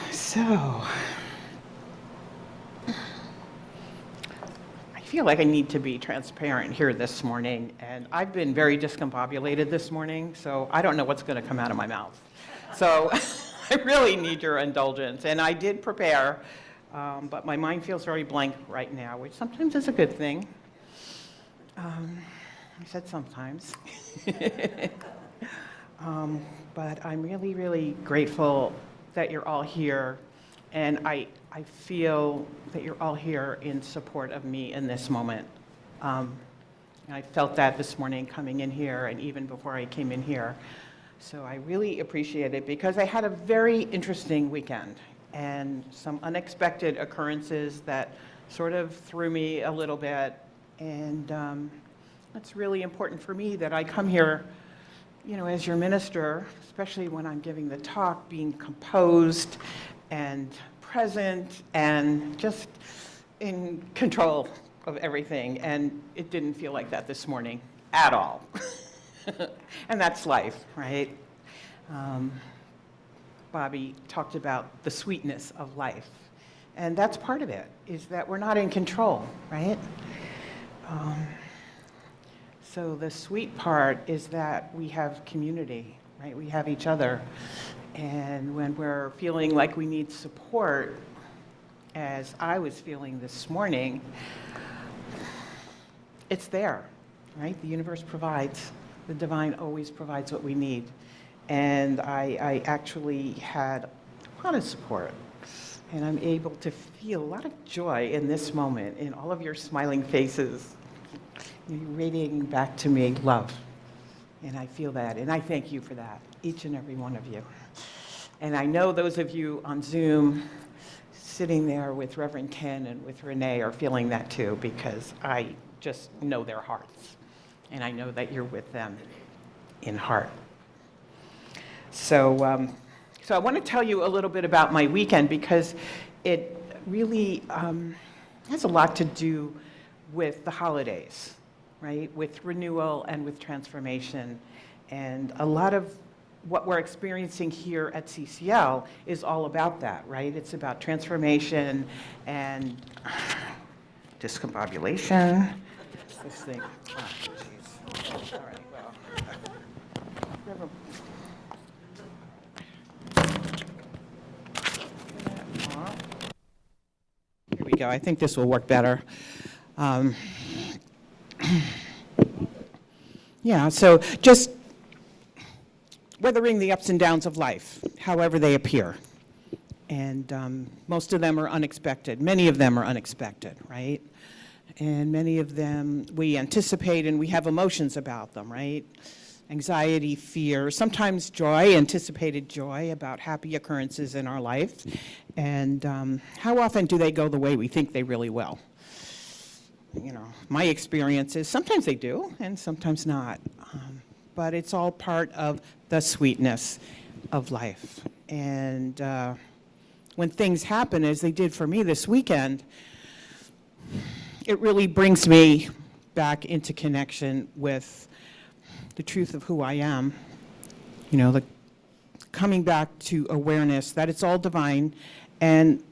So, I feel like I need to be transparent here this morning, and I've been very discombobulated this morning, so I don't know what's going to come out of my mouth. So, I really need your indulgence, and I did prepare, but my mind feels very blank right now, which sometimes is a good thing. I said sometimes. But I'm really, really grateful that you're all here, and I feel that you're all here in support of me in this moment. I felt that this morning coming in here and even before I came in here. So I really appreciate it because I had a very interesting weekend and some unexpected occurrences that sort of threw me a little bit. And it's really important for me that I come here, you know, as your minister, especially when I'm giving the talk, being composed and present and just in control of everything. And it didn't feel like that this morning at all. And that's life, right? Bobby talked about the sweetness of life. And that's part of it, is that we're not in control, right? So the sweet part is that we have community, right? We have each other. And when we're feeling like we need support, as I was feeling this morning, it's there, right? The universe provides. The divine always provides what we need. And I actually had a lot of support. And I'm able to feel a lot of joy in this moment, in all of your smiling faces. You're radiating back to me love. And I feel that. And I thank you for that, each and every one of you. And I know those of you on Zoom sitting there with Reverend Ken and with Renee are feeling that too, because I just know their hearts. And I know that you're with them in heart. So, so I want to tell you a little bit about my weekend because it really has a lot to do with the holidays, right? With renewal and with transformation. And a lot of what we're experiencing here at CCL is all about that, right? It's about transformation and discombobulation. This thing. Oh, geez. All right, well. Here we go. I think this will work better. Yeah, so just weathering the ups and downs of life, however they appear. And most of them are unexpected. Many of them are unexpected, right? And many of them we anticipate and we have emotions about them, right? Anxiety, fear, sometimes joy, anticipated joy about happy occurrences in our life. And how often do they go the way we think they really will? You know, my experience is sometimes they do and sometimes not. But it's all part of the sweetness of life. And when things happen, as they did for me this weekend, it really brings me back into connection with the truth of who I am. You know, the coming back to awareness that it's all divine, and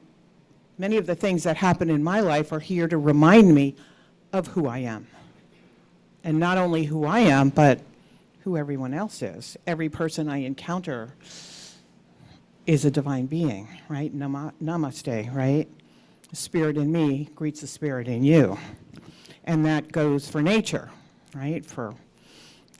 many of the things that happen in my life are here to remind me of who I am. And not only who I am, but who everyone else is. Every person I encounter is a divine being, right? Namaste, right? The spirit in me greets the spirit in you. And that goes for nature, right? For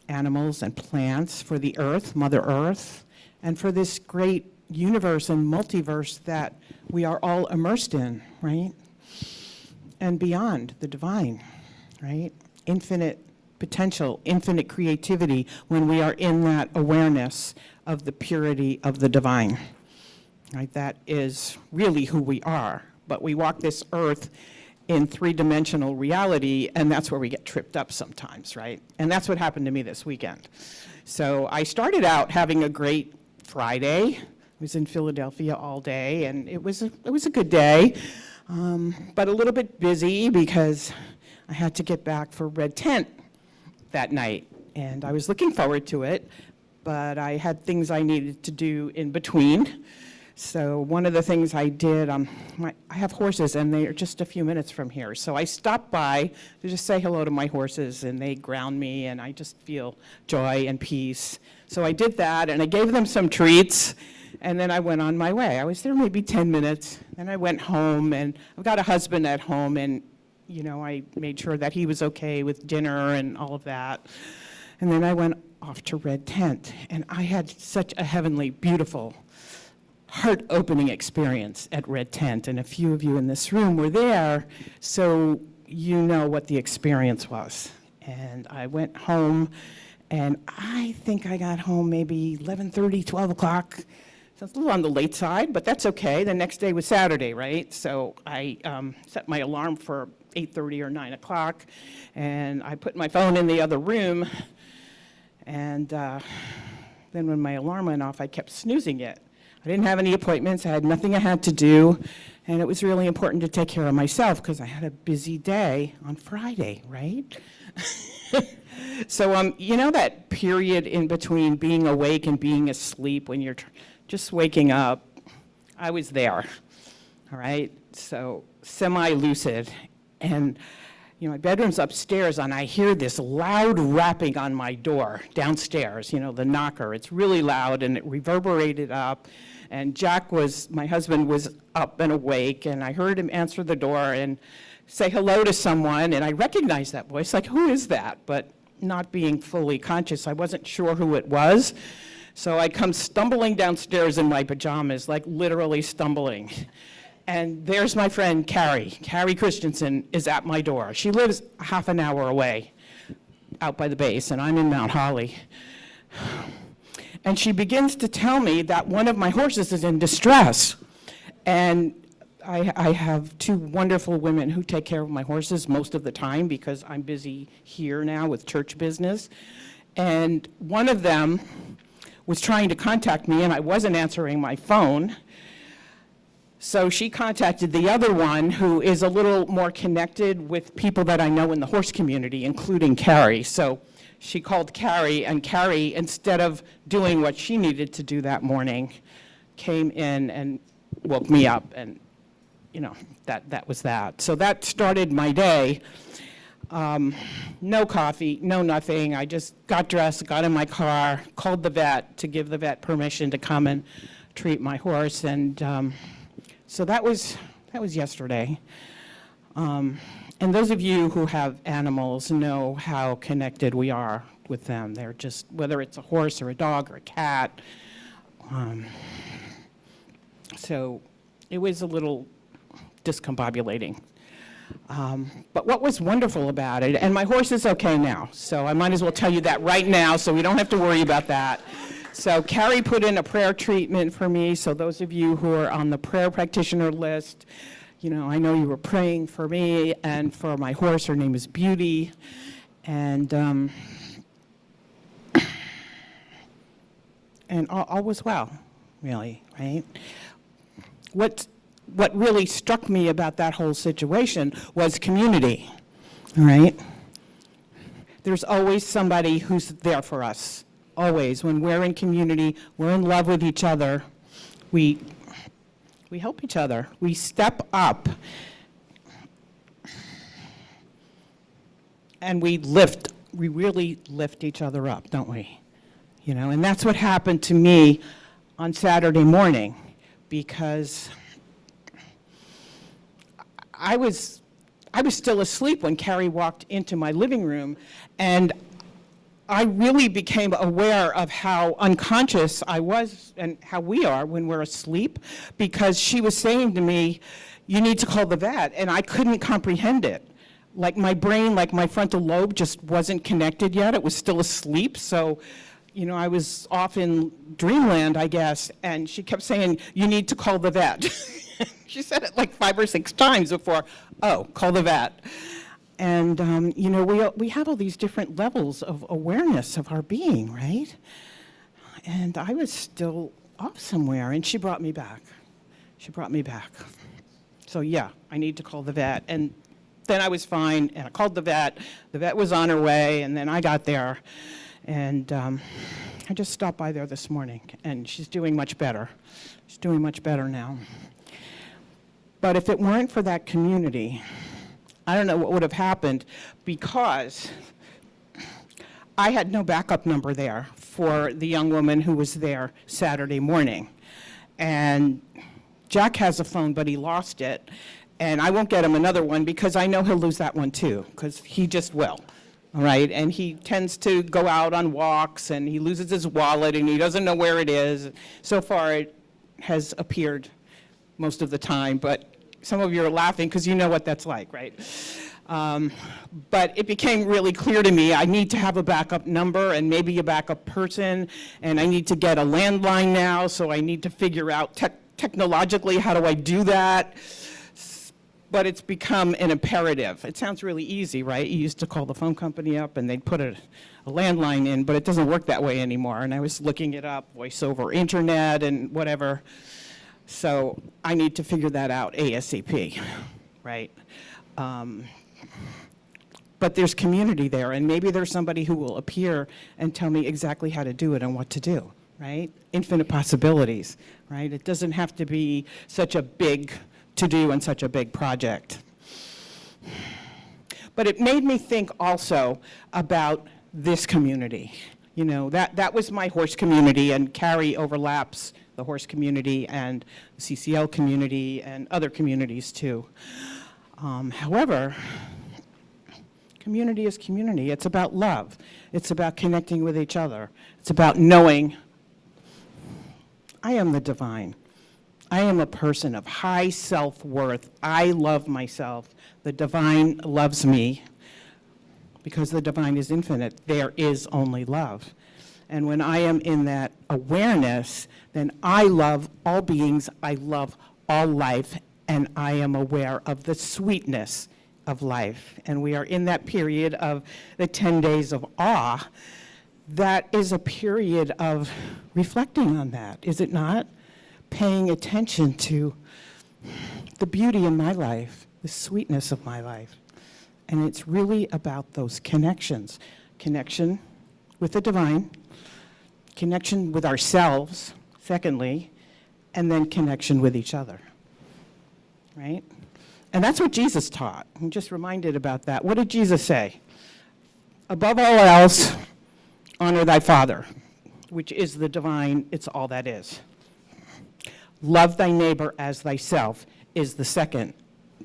animals and plants, for the earth, Mother Earth, and for this great universe and multiverse that we are all immersed in, right? And beyond, the divine, right? Infinite potential, infinite creativity when we are in that awareness of the purity of the divine, right? That is really who we are. But we walk this earth in three-dimensional reality, and that's where we get tripped up sometimes, right? And that's what happened to me this weekend. So I started out having a great Friday. I was in Philadelphia all day, and it was a good day, but a little bit busy because I had to get back for Red Tent that night, and I was looking forward to it, but I had things I needed to do in between. So one of the things I did, I have horses, and they're just a few minutes from here. So I stopped by to just say hello to my horses, and they ground me, and I just feel joy and peace. So I did that, and I gave them some treats, and then I went on my way. I was there maybe 10 minutes, and I went home, and I've got a husband at home, and I made sure that he was okay with dinner and all of that. And then I went off to Red Tent, and I had such a heavenly, beautiful, heart-opening experience at Red Tent, and a few of you in this room were there, so you know what the experience was. And I went home, and I think I got home maybe 11:30, 12 o'clock. So it's a little on the late side, but that's okay. The next day was Saturday, right? So I set my alarm for 8:30 or 9 o'clock, and I put my phone in the other room, and then when my alarm went off, I kept snoozing it. I didn't have any appointments, I had nothing I had to do, and it was really important to take care of myself because I had a busy day on Friday, right? So, that period in between being awake and being asleep when you're just waking up, I was there, all right? So, semi-lucid, and my bedroom's upstairs, and I hear this loud rapping on my door downstairs, the knocker. It's really loud, and it reverberated up. And my husband was up and awake, and I heard him answer the door and say hello to someone, and I recognized that voice, like, who is that? But not being fully conscious, I wasn't sure who it was. So I come stumbling downstairs in my pajamas, like literally stumbling. And there's my friend, Carrie. Carrie Christensen is at my door. She lives half an hour away, out by the base, and I'm in Mount Holly. And she begins to tell me that one of my horses is in distress. And I have two wonderful women who take care of my horses most of the time because I'm busy here now with church business. And one of them was trying to contact me, and I wasn't answering my phone. So she contacted the other one, who is a little more connected with people that I know in the horse community, including Carrie. So she called Carrie, and Carrie, instead of doing what she needed to do that morning, came in and woke me up, and that was that. So that started my day. No coffee, no nothing. I just got dressed, got in my car, called the vet to give the vet permission to come and treat my horse, and so that was yesterday. And those of you who have animals know how connected we are with them. They're just, whether it's a horse or a dog or a cat. So it was a little discombobulating. But what was wonderful about it, and my horse is okay now, so I might as well tell you that right now so we don't have to worry about that. So Carrie put in a prayer treatment for me, so those of you who are on the prayer practitioner list, I know you were praying for me and for my horse. Her name is Beauty, and all was well, really, right? What really struck me about that whole situation was community, all right? There's always somebody who's there for us, always. When we're in community, we're in love with each other, we help each other. We step up, and we really lift each other up, don't we? And that's what happened to me on Saturday morning, because I was still asleep when Carrie walked into my living room, and I really became aware of how unconscious I was and how we are when we're asleep, because she was saying to me, you need to call the vet, and I couldn't comprehend it. Like my brain, like my frontal lobe just wasn't connected yet. It was still asleep, so I was off in dreamland, I guess, and she kept saying, you need to call the vet. She said it like 5 or 6 times before, oh, call the vet. And, we have all these different levels of awareness of our being, right? And I was still off somewhere, and she brought me back. So, yeah, I need to call the vet. And then I was fine, and I called the vet. The vet was on her way, and then I got there and I just stopped by there this morning, and she's doing much better. She's doing much better now. But if it weren't for that community, I don't know what would have happened, because I had no backup number there for the young woman who was there Saturday morning. And Jack has a phone, but he lost it. And I won't get him another one because I know he'll lose that one too, because he just will. All right, and he tends to go out on walks, and he loses his wallet, and he doesn't know where it is. So far, it has appeared most of the time, but some of you are laughing because you know what that's like, right? But it became really clear to me I need to have a backup number and maybe a backup person, and I need to get a landline now, so I need to figure out technologically how do I do that. But it's become an imperative. It sounds really easy, right? You used to call the phone company up and they'd put a landline in, but it doesn't work that way anymore. And I was looking it up, voice over internet and whatever. So I need to figure that out ASAP, right? But there's community there, and maybe there's somebody who will appear and tell me exactly how to do it and what to do, right? Infinite possibilities, right? It doesn't have to be such a big to do and such a big project. But it made me think also about this community. You know, that was my horse community, and Carrie overlaps the horse community and the CCL community and other communities too. However, community is community. It's about love. It's about connecting with each other. It's about knowing I am the divine. I am a person of high self-worth. I love myself. The divine loves me. Because the divine is infinite, there is only love. And when I am in that awareness, then I love all beings, I love all life, and I am aware of the sweetness of life. And we are in that period of the 10 days of awe. That is a period of reflecting on that, is it not? Paying attention to the beauty in my life, the sweetness of my life. And it's really about those connections. Connection with the divine, connection with ourselves, secondly, and then connection with each other, right? And that's what Jesus taught. I'm just reminded about that. What did Jesus say? Above all else, honor thy Father, which is the divine, it's all that is. Love thy neighbor as thyself is the second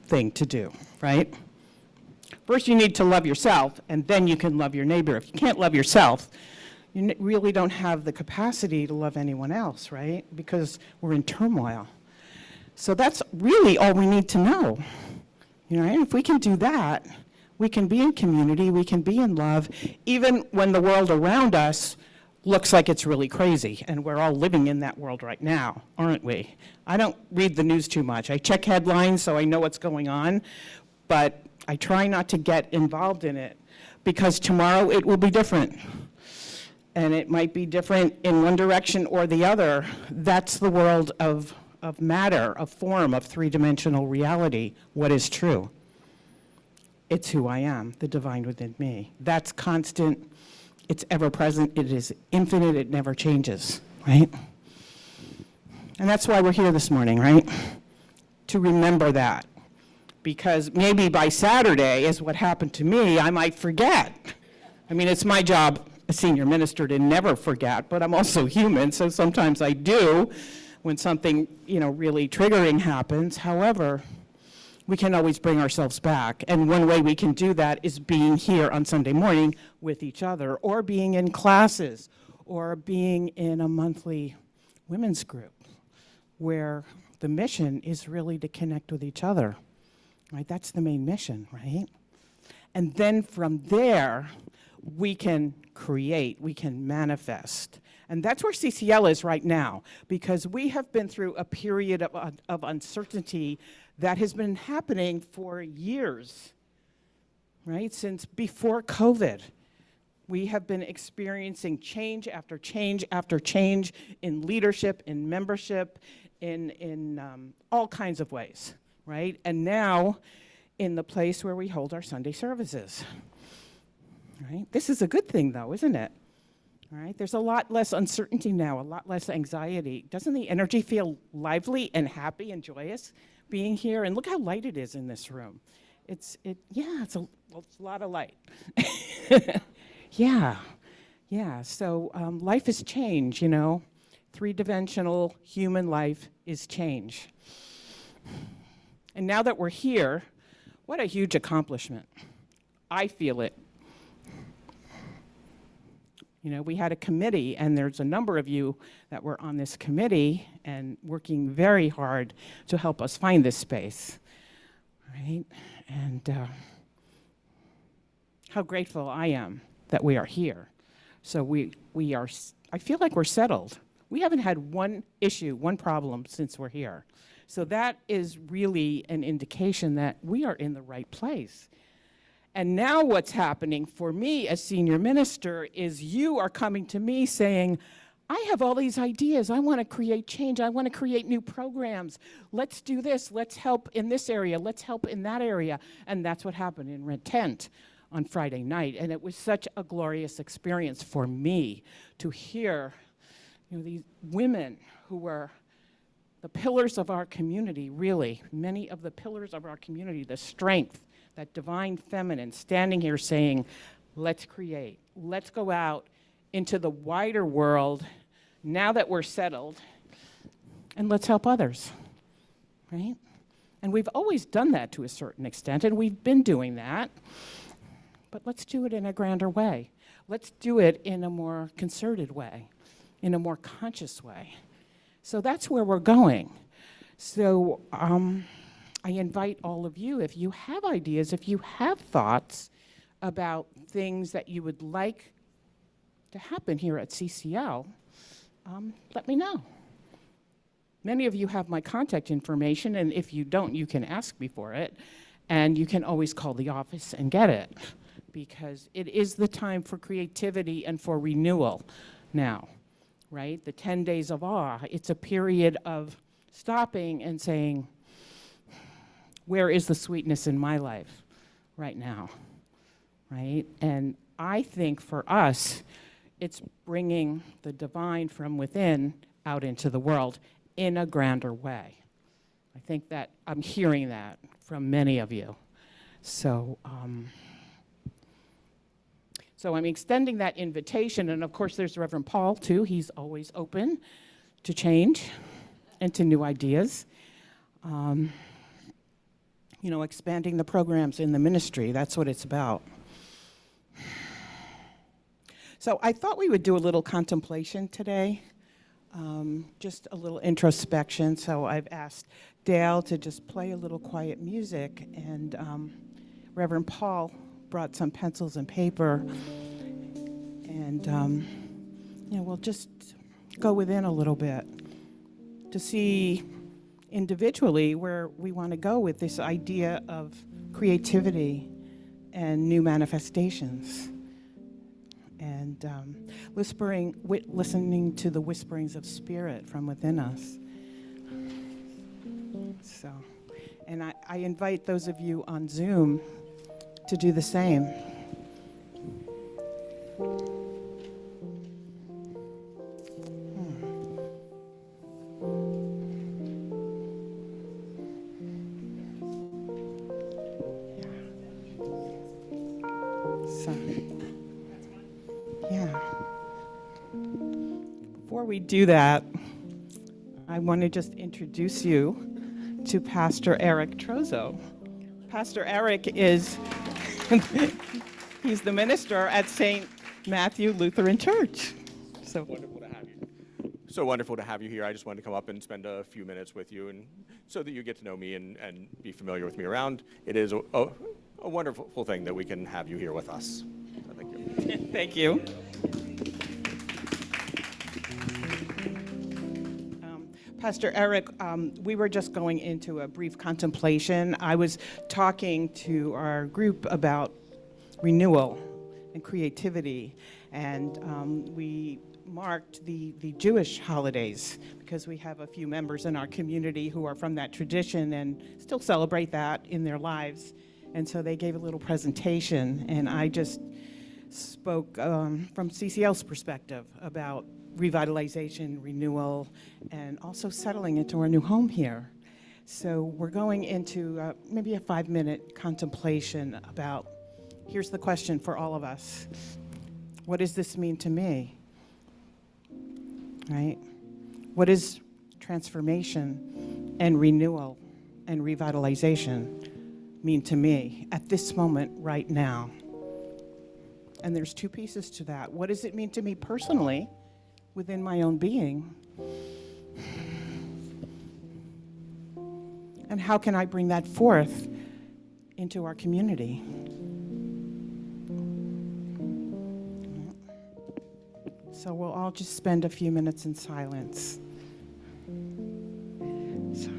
thing to do, right? First, you need to love yourself, and then you can love your neighbor. If you can't love yourself, you really don't have the capacity to love anyone else, right? Because we're in turmoil. So that's really all we need to know. You know, if we can do that, we can be in community, we can be in love, even when the world around us looks like it's really crazy, and we're all living in that world right now, aren't we? I don't read the news too much. I check headlines so I know what's going on, but I try not to get involved in it, because tomorrow it will be different. And it might be different in one direction or the other. That's the world of matter, of form, of three-dimensional reality, what is true. It's who I am, the divine within me. That's constant. It's ever-present, it is infinite, it never changes, right? And that's why we're here this morning, right? To remember that. Because maybe by Saturday, is what happened to me, I might forget. I mean, it's my job as senior minister to never forget, but I'm also human, so sometimes I do when something, you know, really triggering happens. However, we can always bring ourselves back. And one way we can do that is being here on Sunday morning with each other, or being in classes, or being in a monthly women's group, where the mission is really to connect with each other, right? That's the main mission, right? And then from there, we can create, we can manifest. And that's where CCL is right now, because we have been through a period of uncertainty that has been happening for years, right? Since before COVID. We have been experiencing change after change after change in leadership, in membership, in all kinds of ways, right? And now in the place where we hold our Sunday services, right? This is a good thing though, isn't it? All right, there's a lot less uncertainty now, a lot less anxiety. Doesn't the energy feel lively and happy and joyous being here? And look how light it is in this room. It's a lot of light. Yeah, so life is change, you know. Three-dimensional human life is change. And now that we're here, what a huge accomplishment. I feel it. You know, we had a committee, and there's a number of you that were on this committee and working very hard to help us find this space, right? And how grateful I am that we are here. So I feel like we're settled. We haven't had one issue, one problem since we're here. So that is really an indication that we are in the right place. And now what's happening for me as senior minister is you are coming to me saying, I have all these ideas. I want to create change. I want to create new programs. Let's do this. Let's help in this area. Let's help in that area. And that's what happened in Red Tent on Friday night. And it was such a glorious experience for me to hear, you know, these women who were the pillars of our community, really, many of the pillars of our community, the strength, that divine feminine standing here saying, let's create, let's go out into the wider world now that we're settled, and let's help others, right? And we've always done that to a certain extent, and we've been doing that, but let's do it in a grander way. Let's do it in a more concerted way, in a more conscious way. So that's where we're going. So, I invite all of you, if you have ideas, if you have thoughts about things that you would like to happen here at CCL, let me know. Many of you have my contact information, and if you don't, you can ask me for it, and you can always call the office and get it, because it is the time for creativity and for renewal now, right? The 10 days of awe, it's a period of stopping and saying, where is the sweetness in my life right now, right? And I think for us, it's bringing the divine from within out into the world in a grander way. I think that I'm hearing that from many of you. So, so I'm extending that invitation, and of course there's Reverend Paul too. He's always open to change and to new ideas. You know, expanding the programs in the ministry, that's what it's about. So I thought we would do a little contemplation today, just a little introspection. So I've asked Daille to just play a little quiet music, and Reverend Paul brought some pencils and paper, and you know, we'll just go within a little bit to see individually where we want to go with this idea of creativity and new manifestations, and listening to the whisperings of spirit from within us. So, and I invite those of you on Zoom to do the same. Before we do that, I want to just introduce you to Pastor Eric Trozo. Pastor Eric is, he's the minister at St. Matthew Lutheran Church. So wonderful to have you. So wonderful to have you here. I just wanted to come up and spend a few minutes with you, and so that you get to know me and be familiar with me around. It is a wonderful thing that we can have you here with us. So thank you. Thank you. Pastor Eric, we were just going into a brief contemplation. I was talking to our group about renewal and creativity, and we marked the Jewish holidays because we have a few members in our community who are from that tradition and still celebrate that in their lives. And so they gave a little presentation, and I just spoke from CCL's perspective about revitalization, renewal, and also settling into our new home here. So we're going into maybe a 5-minute contemplation about, here's the question for all of us. What does this mean to me? Right? What does transformation and renewal and revitalization mean to me at this moment right now? And there's two pieces to that. What does it mean to me personally within my own being? And how can I bring that forth into our community? So we'll all just spend a few minutes in silence. So.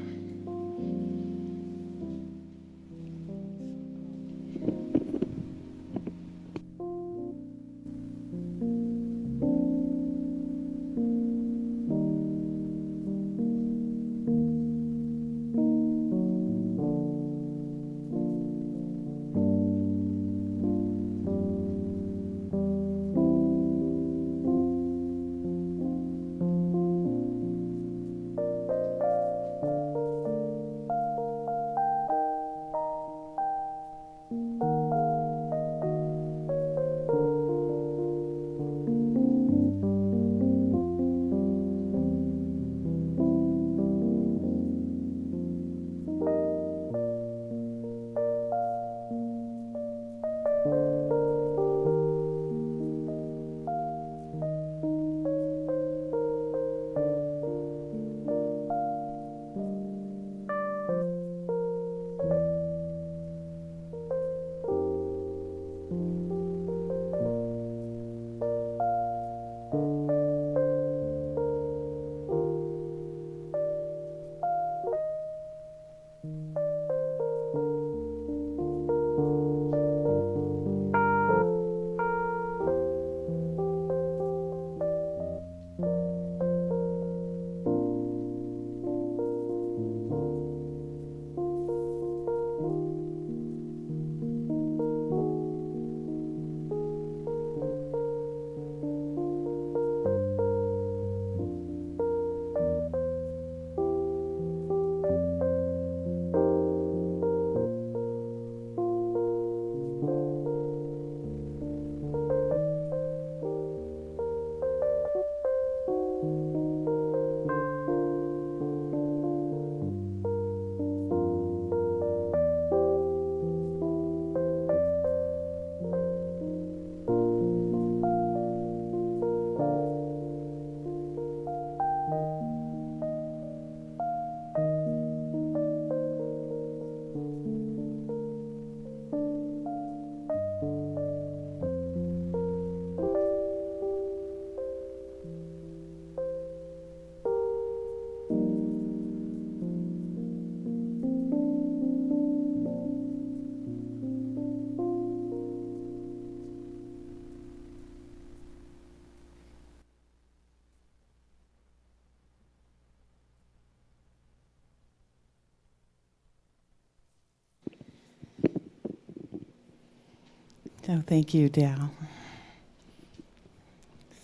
So thank you, Daille.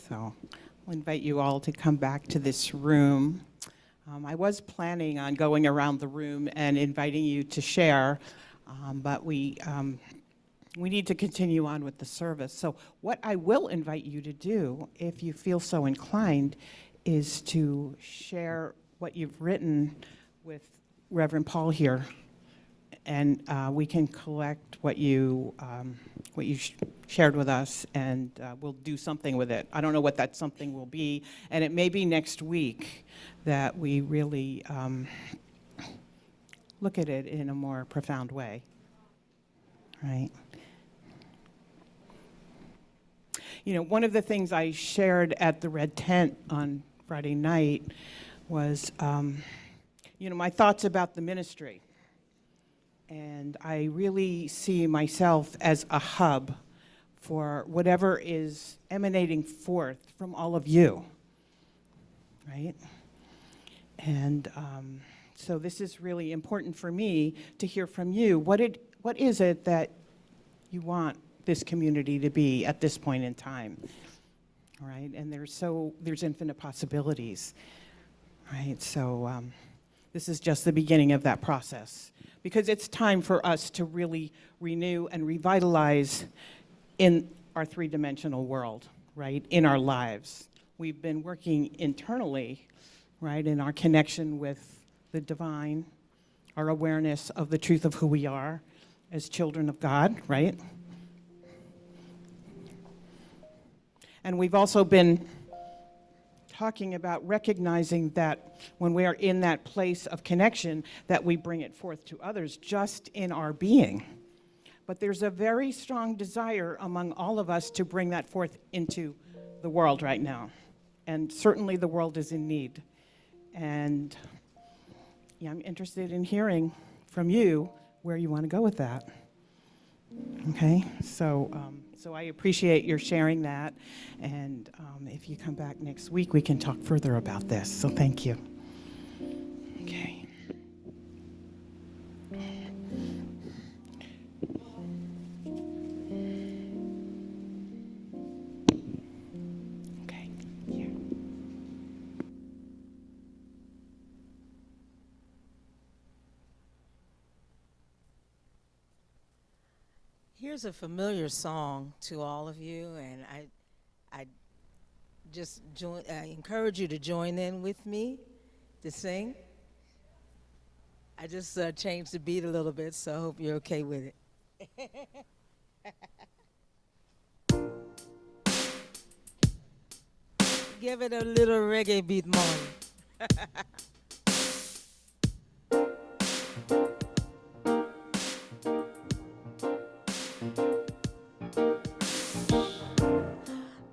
So I'll invite you all to come back to this room. I was planning on going around the room and inviting you to share, but we need to continue on with the service. So what I will invite you to do, if you feel so inclined, is to share what you've written with Reverend Paul here, and we can collect what you shared with us, and we'll do something with it. I don't know what that something will be, and it may be next week that we really look at it in a more profound way, right? You know, one of the things I shared at the Red Tent on Friday night was, you know, my thoughts about the ministry. And I really see myself as a hub for whatever is emanating forth from all of you, right? And so this is really important for me to hear from you. What is it that you want this community to be at this point in time, right? And there's infinite possibilities, right? So this is just the beginning of that process, because it's time for us to really renew and revitalize in our three-dimensional world, right, in our lives. We've been working internally, right, in our connection with the divine, our awareness of the truth of who we are as children of God, right? And we've also been talking about recognizing that when we are in that place of connection, that we bring it forth to others just in our being. But there's a very strong desire among all of us to bring that forth into the world right now. And certainly the world is in need. And yeah, I'm interested in hearing from you where you want to go with that. Okay, so I appreciate your sharing that. And if you come back next week, we can talk further about this. So thank you. Okay. Here's a familiar song to all of you, and I encourage you to join in with me to sing. I just changed the beat a little bit, so I hope you're okay with it. Give it a little reggae beat, morning.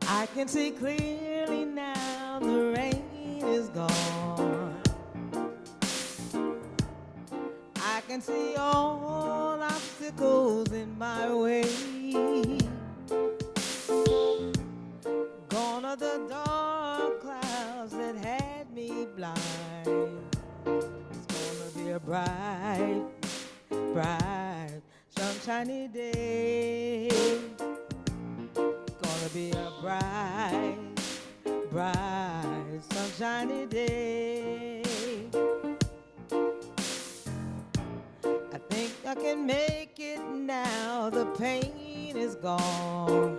I can see clearly now the rain is gone. I can see all obstacles in my way. Gone are the dark clouds that had me blind. It's gonna be a bright, bright, sunshiny day. Gonna be a bright, bright, sunshiny day. I think I can make it now, the pain is gone.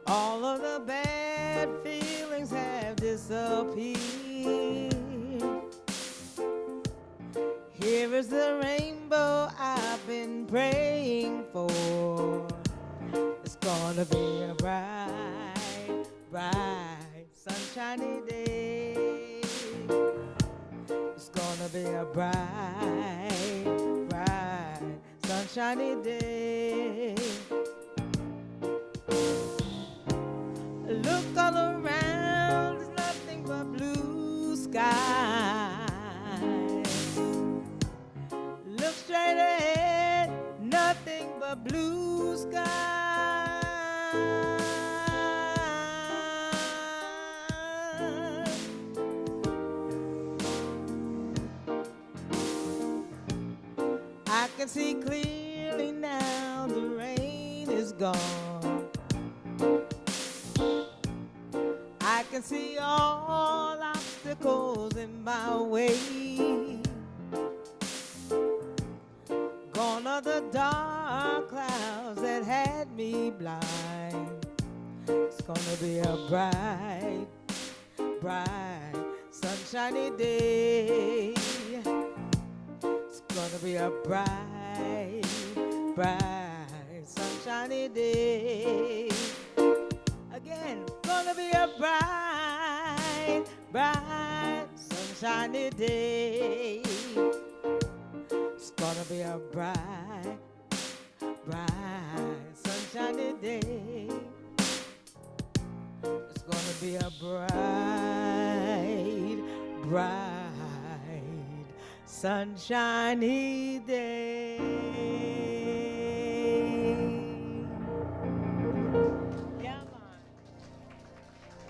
All of the bad feelings have disappeared. Here is the rainbow I've been praying for. It's gonna be a bright, bright, sunshiny day. It's gonna be a bright, bright, sunshiny day. Look all around, there's nothing but blue sky. Look straight ahead, nothing but blue sky. I can see clearly now the rain is gone. I can see all obstacles in my way. Gone are the dark clouds that had me blind. It's gonna be a bright, bright, sunshiny day. It's gonna be a bright, bright, sunshiny day. Again, gonna be a bright, bright, sunshiny day. It's gonna be a bright, bright, sunshiny day. It's gonna be a bright, bright, sunshiny day. Yeah, man.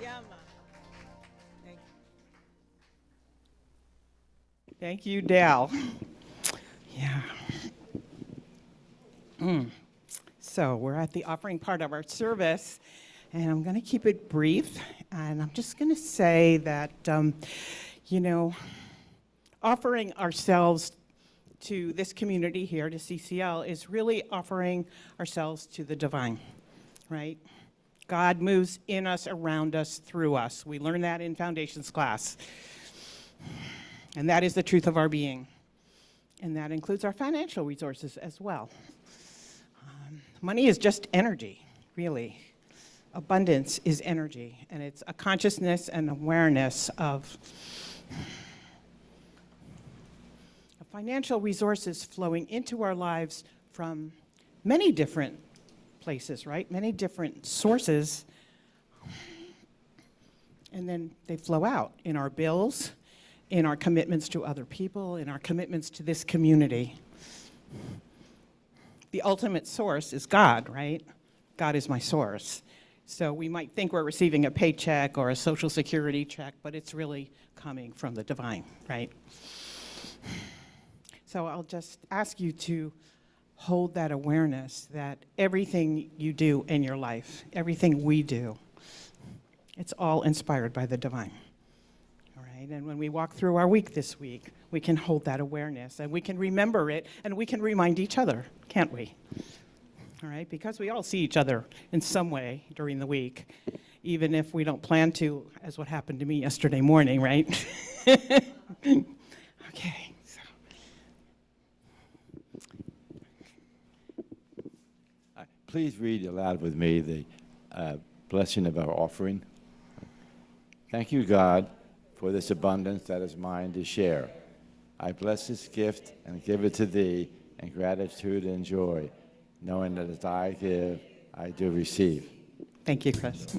Yeah, man. Thank you. Thank you, Daille. Yeah. So we're at the offering part of our service, and I'm going to keep it brief. And I'm just going to say that, offering ourselves to this community here, to CCL, is really offering ourselves to the divine, right? God moves in us, around us, through us. We learned that in Foundations class. And that is the truth of our being. And that includes our financial resources as well. Money is just energy, really. Abundance is energy, and it's a consciousness and awareness of financial resources flowing into our lives from many different places, right? Many different sources. And then they flow out in our bills, in our commitments to other people, in our commitments to this community. The ultimate source is God, right? God is my source. So we might think we're receiving a paycheck or a Social Security check, but it's really coming from the divine, right? So I'll just ask you to hold that awareness that everything you do in your life, everything we do, it's all inspired by the divine. All right, and when we walk through our week this week, we can hold that awareness, and we can remember it, and we can remind each other, can't we? All right, because we all see each other in some way during the week, even if we don't plan to, as what happened to me yesterday morning, right? Okay. Please read aloud with me the blessing of our offering. Thank you, God, for this abundance that is mine to share. I bless this gift and give it to thee in gratitude and joy, knowing that as I give, I do receive. Thank you, Chris.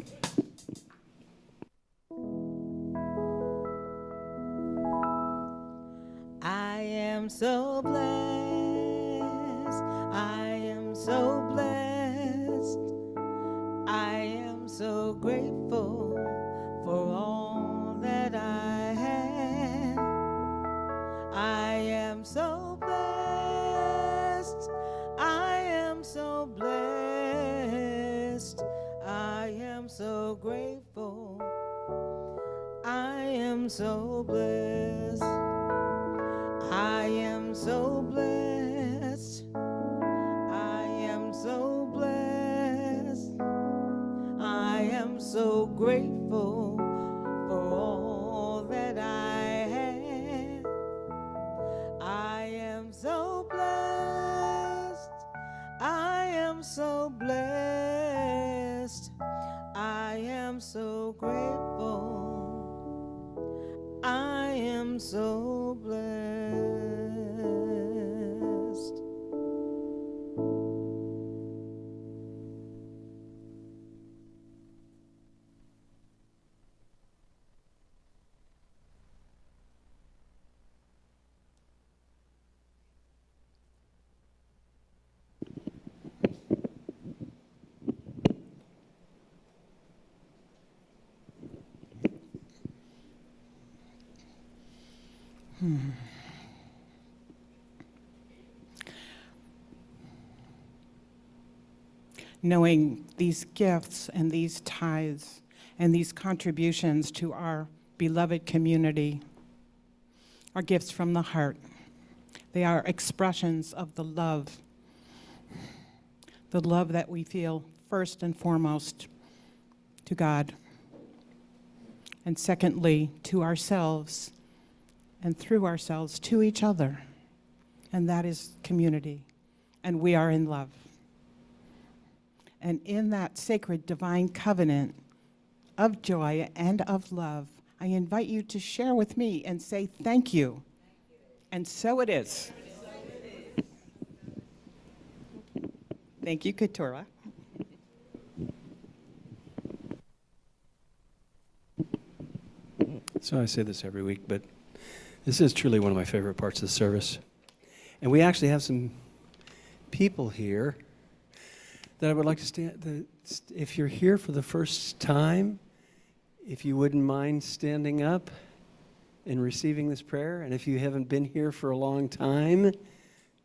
I am so blessed. I am so blessed. I am so grateful for all that I have. I am so blessed. I am so blessed. I am so grateful. I am so blessed. I am so blessed. I am so blessed. I am so grateful for all that I have. I am so blessed. I am so blessed. I am so grateful. I am so blessed. Knowing these gifts and these tithes and these contributions to our beloved community are gifts from the heart. They are expressions of the love that we feel first and foremost to God, and secondly to ourselves, and through ourselves to each other, and that is community, and we are in love. And in that sacred divine covenant of joy and of love, I invite you to share with me and say thank you. And so it is. Thank you, Keturah. So I say this every week, but this is truly one of my favorite parts of the service. And we actually have some people here that I would like to stand. If you're here for the first time, if you wouldn't mind standing up and receiving this prayer. And if you haven't been here for a long time, do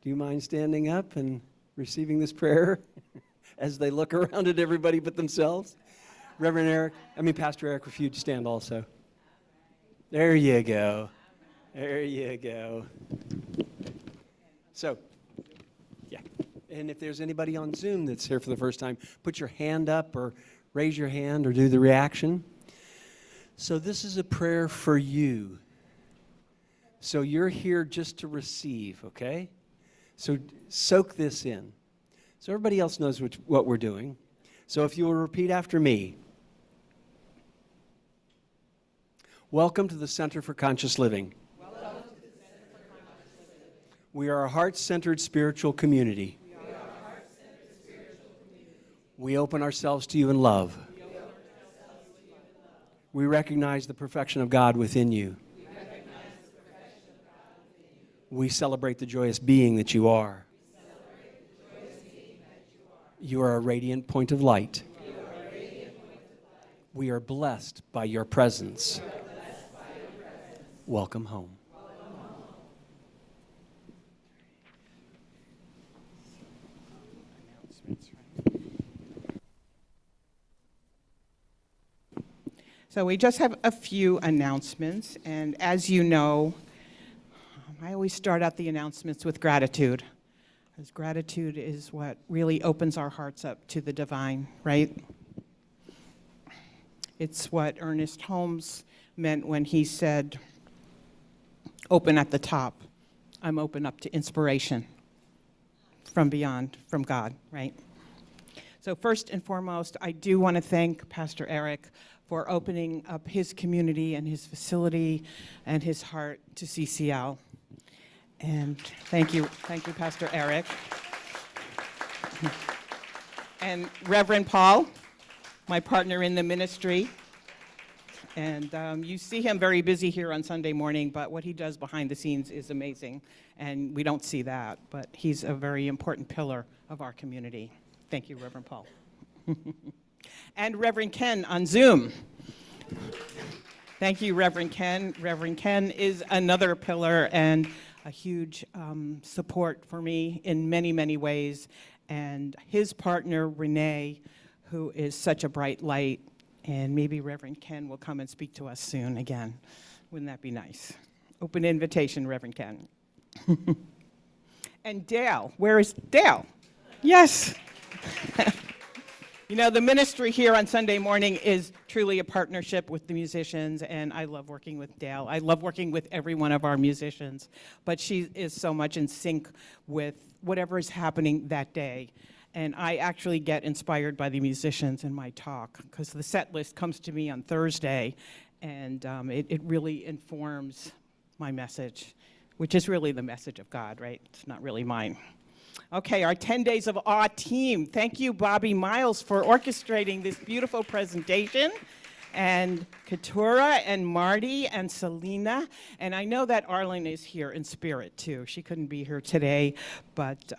you mind standing up and receiving this prayer as they look around at everybody but themselves? Pastor Eric, if you'd stand also. There you go. There you go. So, yeah. And if there's anybody on Zoom that's here for the first time, put your hand up or raise your hand or do the reaction. So this is a prayer for you. So you're here just to receive, okay? So soak this in. So everybody else knows what we're doing. So if you will repeat after me. Welcome to the Center for Conscious Living. We are a heart-centered spiritual community. We open ourselves to you in love. We recognize the perfection of God within you. We celebrate the joyous being that you are. You are a radiant point of light. We are blessed by your presence. Welcome home. So we just have a few announcements, and as you know, I always start out the announcements with gratitude, because gratitude is what really opens our hearts up to the divine, right? It's what Ernest Holmes meant when he said, open at the top. I'm open up to inspiration from beyond, from God, right? So first and foremost, I do want to thank Pastor Eric for opening up his community and his facility and his heart to CCL. And thank you, Pastor Eric. And Reverend Paul, my partner in the ministry. And you see him very busy here on Sunday morning, but what he does behind the scenes is amazing. And we don't see that, but he's a very important pillar of our community. Thank you, Reverend Paul. And Reverend Ken on Zoom. Thank you, Reverend Ken. Reverend Ken is another pillar and a huge support for me in many, many ways. And his partner, Renee, who is such a bright light. And maybe Reverend Ken will come and speak to us soon again. Wouldn't that be nice? Open invitation, Reverend Ken. And Daille, where is Daille? Yes. You know, the ministry here on Sunday morning is truly a partnership with the musicians, and I love working with Daille. I love working with every one of our musicians, but she is so much in sync with whatever is happening that day. And I actually get inspired by the musicians in my talk, because the set list comes to me on Thursday, and it really informs my message, which is really the message of God, right? It's not really mine. Okay, our 10 Days of Awe team. Thank you, Bobby Miles, for orchestrating this beautiful presentation, and Keturah and Marty and Selena. And I know that Arlen is here in spirit, too. She couldn't be here today, but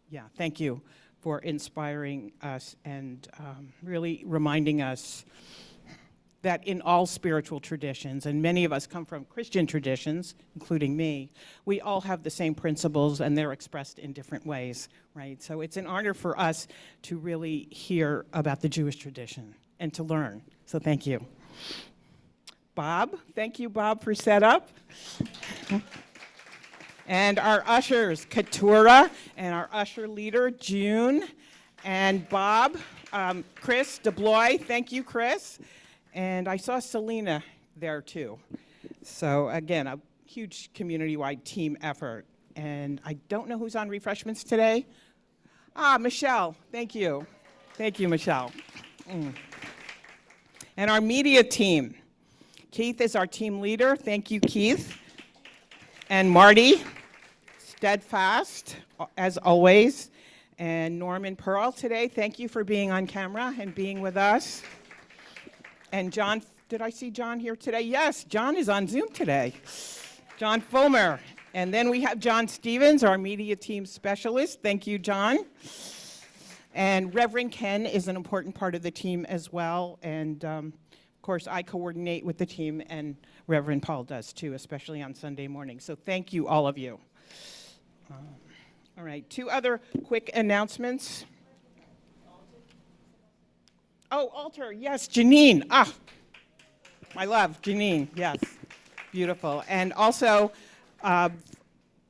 yeah, thank you for inspiring us and really reminding us that in all spiritual traditions, and many of us come from Christian traditions, including me, we all have the same principles and they're expressed in different ways, right? So it's an honor for us to really hear about the Jewish tradition and to learn. So thank you. Bob, thank you, Bob, for setup. And our ushers, Keturah, and our usher leader, June, and Bob, Chris DeBlois, thank you, Chris. And I saw Selena there too. So again, a huge community-wide team effort. And I don't know who's on refreshments today. Michelle, thank you. Thank you, Michelle. And our media team. Keith is our team leader. Thank you, Keith. And Marty, steadfast, as always. And Norman Pearl today, thank you for being on camera and being with us. And John, did I see John here today? Yes, John is on Zoom today. John Fulmer. And then we have John Stevens, our media team specialist. Thank you, John. And Reverend Ken is an important part of the team as well. And of course, I coordinate with the team, and Reverend Paul does too, especially on Sunday morning. So thank you, all of you. All right, two other quick announcements. Oh, altar, yes, Janine. Ah, my love, Janine, yes. Beautiful. And also,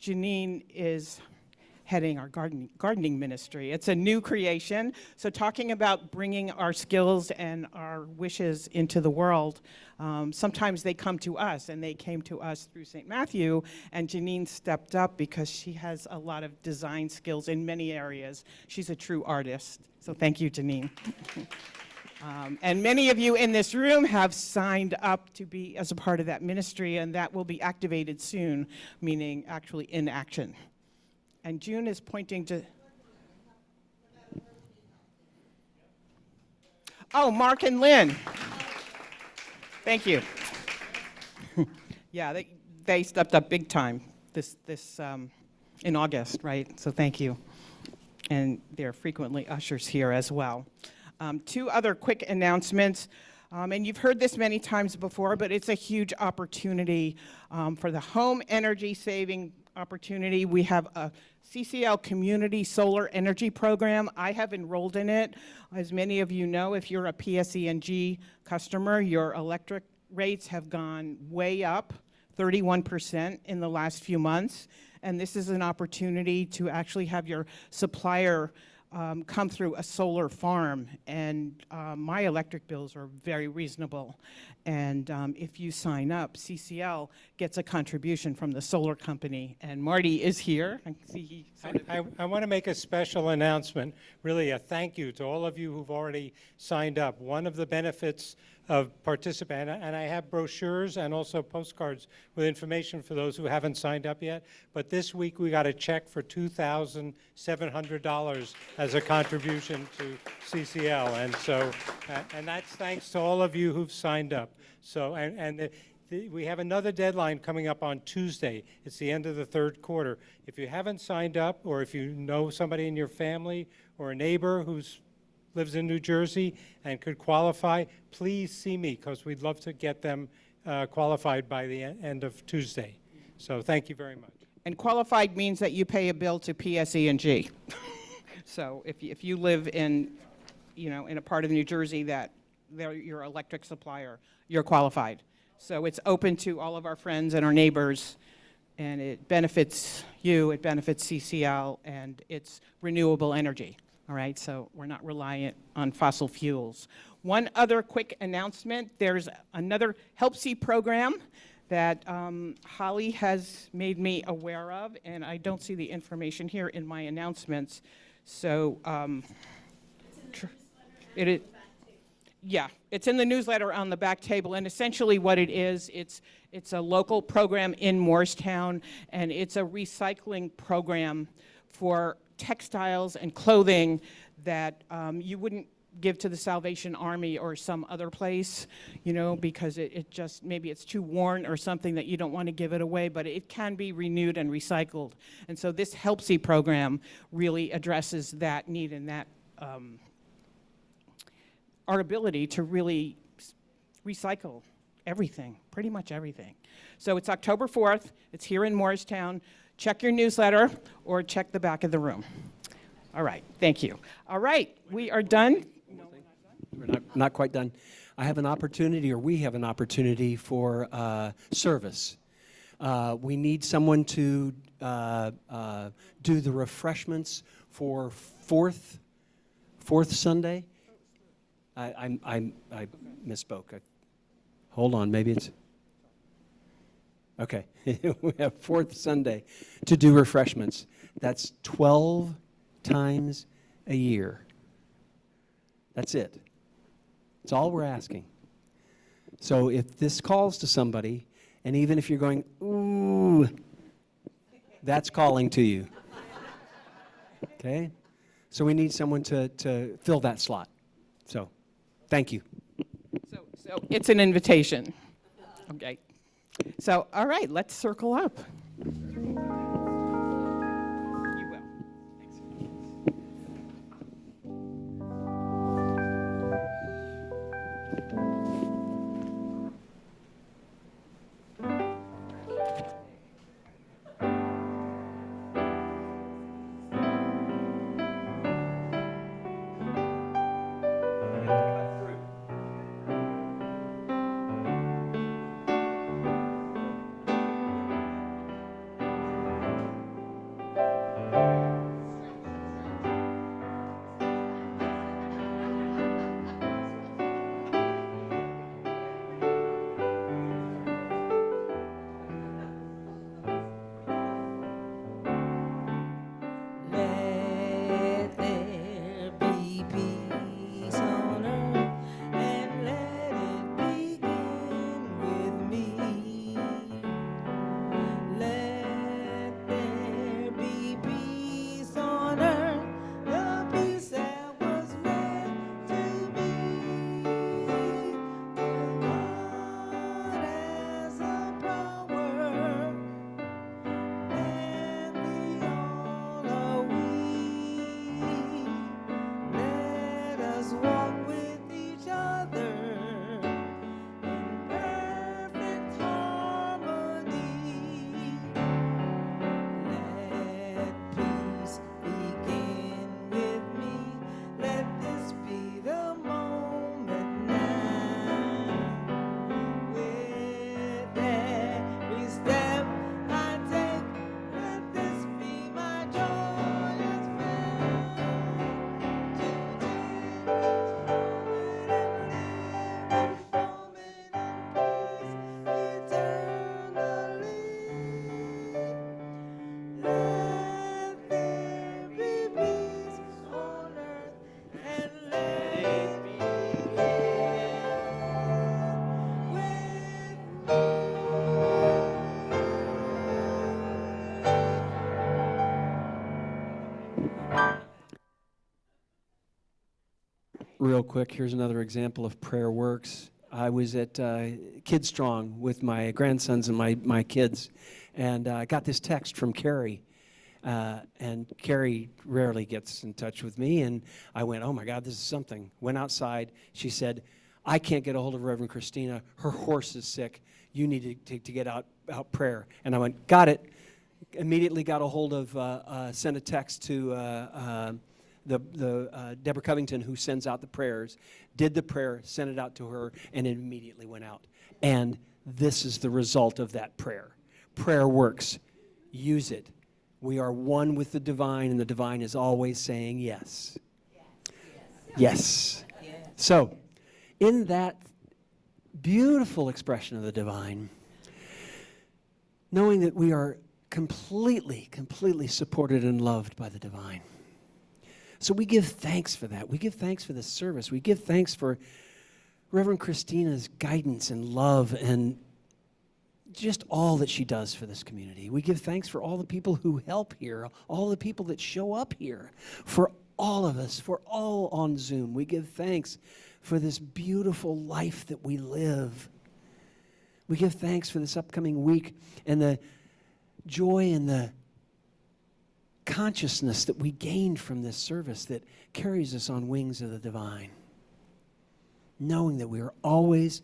Janine is heading our gardening ministry. It's a new creation. So talking about bringing our skills and our wishes into the world, sometimes they come to us, and they came to us through St. Matthew, and Janine stepped up because she has a lot of design skills in many areas. She's a true artist. So thank you, Janine. And many of you in this room have signed up to be as a part of that ministry, and that will be activated soon, meaning actually in action. And June is pointing to... Oh, Mark and Lynn. Thank you. Yeah, they stepped up big time this in August, right? So thank you. And they're frequently ushers here as well. Two other quick announcements. And you've heard this many times before, but it's a huge opportunity for the home energy saving opportunity. We have a CCL Community Solar Energy Program. I have enrolled in it. As many of you know, if you're a PSE&G customer, your electric rates have gone way up, 31% in the last few months. And this is an opportunity to actually have your supplier come through a solar farm, and my electric bills are very reasonable. And if you sign up, CCL gets a contribution from the solar company. And Marty is here. I see he sort of I want to make a special announcement, really a thank you to all of you who've already signed up. One of the benefits of participating, and I have brochures and also postcards with information for those who haven't signed up yet, but this week we got a check for $2,700 as a contribution to CCL, and so, and that's thanks to all of you who've signed up. So, we have another deadline coming up on Tuesday. It's the end of the third quarter. If you haven't signed up, or if you know somebody in your family or a neighbor who's lives in New Jersey and could qualify, please see me, because we'd love to get them qualified by the end of Tuesday. So thank you very much. And qualified means that you pay a bill to PSE&G. So if you live in, in a part of New Jersey that they're your electric supplier, you're qualified. So it's open to all of our friends and our neighbors, and it benefits you, it benefits CCL, and it's renewable energy. All right, so we're not reliant on fossil fuels. One other quick announcement, there's another HelpSee program that Holly has made me aware of, and I don't see the information here in my announcements. So it's in the newsletter on the back table, and essentially what it is, it's a local program in Morristown, and it's a recycling program for textiles and clothing that you wouldn't give to the Salvation Army or some other place, because it just, maybe it's too worn or something that you don't want to give it away, but it can be renewed and recycled. And so this HelpSee program really addresses that need and that our ability to really recycle everything, pretty much everything. So it's October 4th, it's here in Morristown. Check your newsletter or check the back of the room. All right, thank you. All right, we are done. No, we're not quite done. I have an opportunity, or we have an opportunity for service. We need someone to do the refreshments for fourth Sunday. I misspoke. Hold on, maybe it's... Okay, we have fourth Sunday to do refreshments. That's 12 times a year. That's it. That's all we're asking. So if this calls to somebody, and even if you're going, ooh, that's calling to you. Okay? So we need someone to fill that slot. So, thank you. So it's an invitation. Okay. So, all right, let's circle up. You will. Thanks. real quick. Here's another example of prayer works. I was at Kid Strong with my grandsons and my kids, and I got this text from Carrie. And Carrie rarely gets in touch with me, and I went, oh my God, this is something. Went outside. She said, I can't get a hold of Reverend Christina. Her horse is sick. You need to get out prayer. And I went, got it. Immediately got a hold of, sent a text to Deborah Covington, who sends out the prayers, did the prayer, sent it out to her, and it immediately went out. And this is the result of that prayer. Prayer works. Use it. We are one with the divine, and the divine is always saying yes. Yes. So, in that beautiful expression of the divine, knowing that we are completely supported and loved by the divine. So we give thanks for that. We give thanks for this service. We give thanks for Reverend Christina's guidance and love and just all that she does for this community. We give thanks for all the people who help here, all the people that show up here, for all of us, for all on Zoom. We give thanks for this beautiful life that we live. We give thanks for this upcoming week and the joy and the consciousness that we gained from this service that carries us on wings of the divine. Knowing that we are always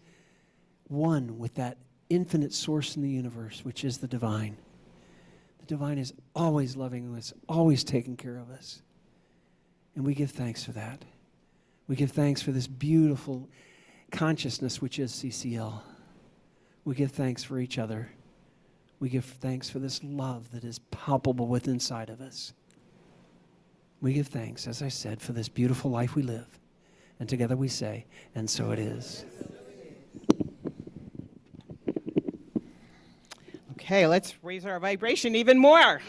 one with that infinite source in the universe, which is the divine. The divine is always loving us, always taking care of us. And we give thanks for that. We give thanks for this beautiful consciousness, which is CCL. We give thanks for each other. We give thanks for this love that is palpable within inside of us. We give thanks, as I said, for this beautiful life we live. And together we say, and so it is. Okay, let's raise our vibration even more.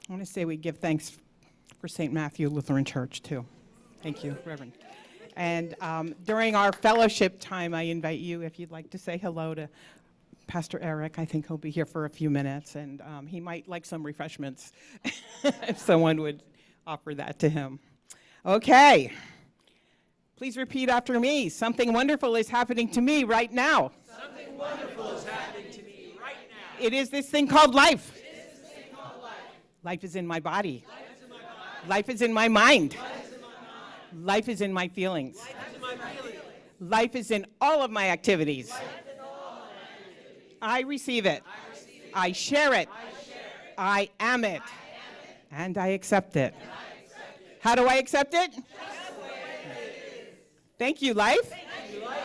I want to say we give thanks for St. Matthew Lutheran Church, too. Thank you, Reverend. And during our fellowship time, I invite you, if you'd like to say hello to Pastor Eric. I think he'll be here for a few minutes, and he might like some refreshments if someone would offer that to him. Okay. Please repeat after me. Something wonderful is happening to me right now. Something wonderful is happening to me right now. It is this thing called life. It is this thing called life. Life is in my body. Life is in my body. Life is in my mind. Life is in my mind. Life is in my feelings. Life is in my feelings. Life is in all of my activities. Life is in all my activities. I receive it. I receive it. I share it. I share it. I am it. I am it. And I accept it. And I accept it. How do I accept it? Just the way it is. Thank you, life. Thank you, life.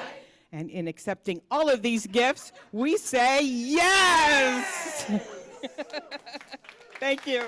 And in accepting all of these gifts, we say yes. Thank you.